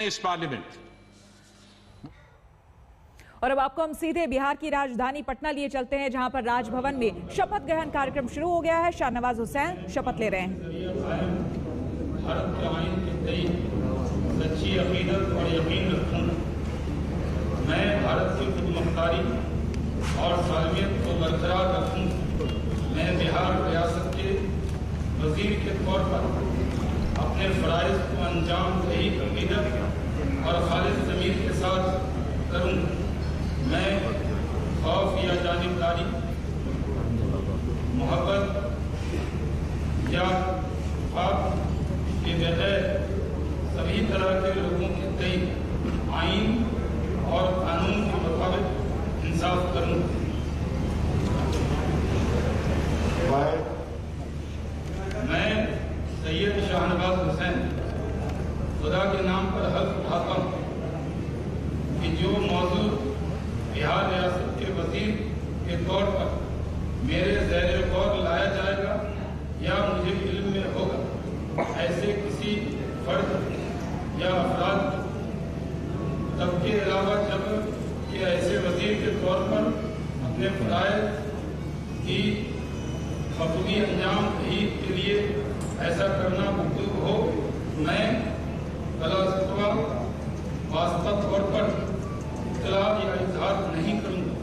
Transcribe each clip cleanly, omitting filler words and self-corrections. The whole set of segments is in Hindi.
इस पार्लियामेंट। और अब आपको हम सीधे बिहार की राजधानी पटना लिए चलते हैं, जहां पर राजभवन में शपथ ग्रहण कार्यक्रम शुरू हो गया है। शाहनवाज हुसैन शपथ ले रहे हैं। भारत के आईन के तहत सच्ची अकीदत और यकीन रखूं। मैं भारत की खुदमुख्तारी और सालमियत को बरकरार रखूं। मैं बिहार रियासत के वजीर के तौर पर अपने फराइज को अंजाम दही अकीदत और खालिद ज़मीर के साथ करूं। मैं खौफ या जानिबदारी, मोहब्बत या ख्वाब के बगैर सभी तरह के लोगों के तय आइन और कानून के मुताबिक इंसाफ करूं। मैं सैयद शाहनवाज हुसैन खुदा के नाम पर हल्फ उठाता हूं कि जो मौजूद बिहार रियासत के वजीर के तौर पर मेरे ज़ेर गौर लाया जाएगा या मुझे इल्म में होगा, ऐसे किसी फर्द या अफराद तब के अलावा जब ये ऐसे वजीर के तौर पर अपने फराइज की बखूबी अंजाम दही के लिए ऐसा करना मुमकिन हो, मैं बलास्तवा वास्तव तौर पर इख्तिलाफ या इजहार नहीं करूंगा।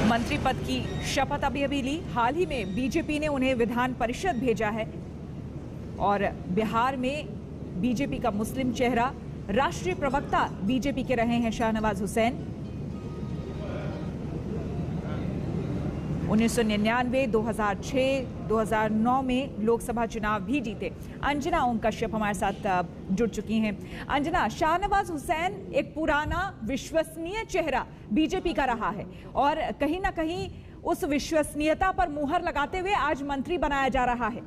मंत्री पद की शपथ अभी ली। हाल ही में बीजेपी ने उन्हें विधान परिषद भेजा है और बिहार में बीजेपी का मुस्लिम चेहरा, राष्ट्रीय प्रवक्ता बीजेपी के रहे हैं शाहनवाज हुसैन। 1999, 2006, 2009 में लोकसभा चुनाव भी जीते। अंजना ओम कश्यप हमारे साथ जुड़ चुकी हैं। अंजना, शाहनवाज हुसैन एक पुराना विश्वसनीय चेहरा बीजेपी का रहा है और कहीं ना कहीं उस विश्वसनीयता पर मुहर लगाते हुए आज मंत्री बनाया जा रहा है।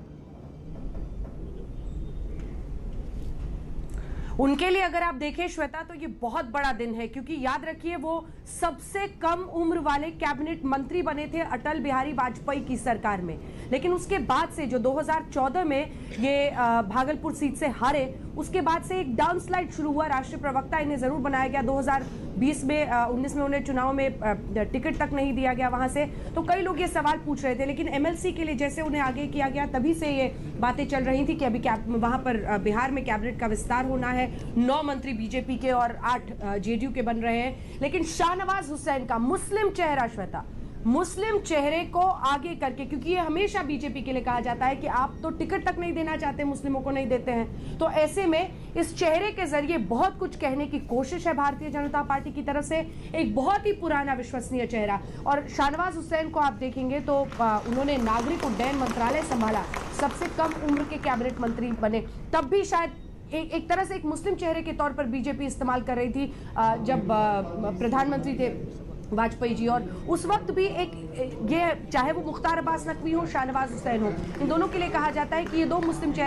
उनके लिए अगर आप देखें श्वेता, तो ये बहुत बड़ा दिन है, क्योंकि याद रखिए वो सबसे कम उम्र वाले कैबिनेट मंत्री बने थे अटल बिहारी वाजपेयी की सरकार में। लेकिन उसके बाद से जो 2014 में ये भागलपुर सीट से हारे, उसके बाद से एक डाउन स्लाइड शुरू हुआ। राष्ट्रीय प्रवक्ता इन्हें जरूर बनाया गया, 2020 में 19 में उन्हें चुनाव में टिकट तक नहीं दिया गया वहां से। तो कई लोग ये सवाल पूछ रहे थे, लेकिन एमएलसी के लिए जैसे उन्हें आगे किया गया, तभी से ये बातें चल रही थी कि अभी वहां पर बिहार में कैबिनेट का विस्तार होना है। 9 मंत्री बीजेपी के और 8 जेडीयू के बन रहे हैं। लेकिन शाहनवाज हुसैन का मुस्लिम चेहरा, श्वेता, मुस्लिम चेहरे को आगे करके, क्योंकि ये हमेशा बीजेपी के लिए कहा जाता है कि आप तो टिकट तक नहीं देना चाहते, मुस्लिमों को नहीं देते हैं, तो ऐसे में इस चेहरे के जरिए बहुत कुछ कहने की कोशिश है भारतीय जनता पार्टी की तरफ से। एक बहुत ही पुराना विश्वसनीय चेहरा। और शाहनवाज हुसैन को आप देखेंगे तो उन्होंने नागरिक उड्डयन मंत्रालय संभाला, सबसे कम उम्र के कैबिनेट मंत्री बने। तब भी शायद एक तरह से एक मुस्लिम चेहरे के तौर पर बीजेपी इस्तेमाल कर रही थी जब प्रधानमंत्री थे वाजपेयी जी। और उस वक्त भी ये चाहे वो मुख्तार अब्बास नकवी हो, शाहनवाज हुसैन हो, इन दोनों के लिए कहा जाता है कि ये 2 मुस्लिम चेहरे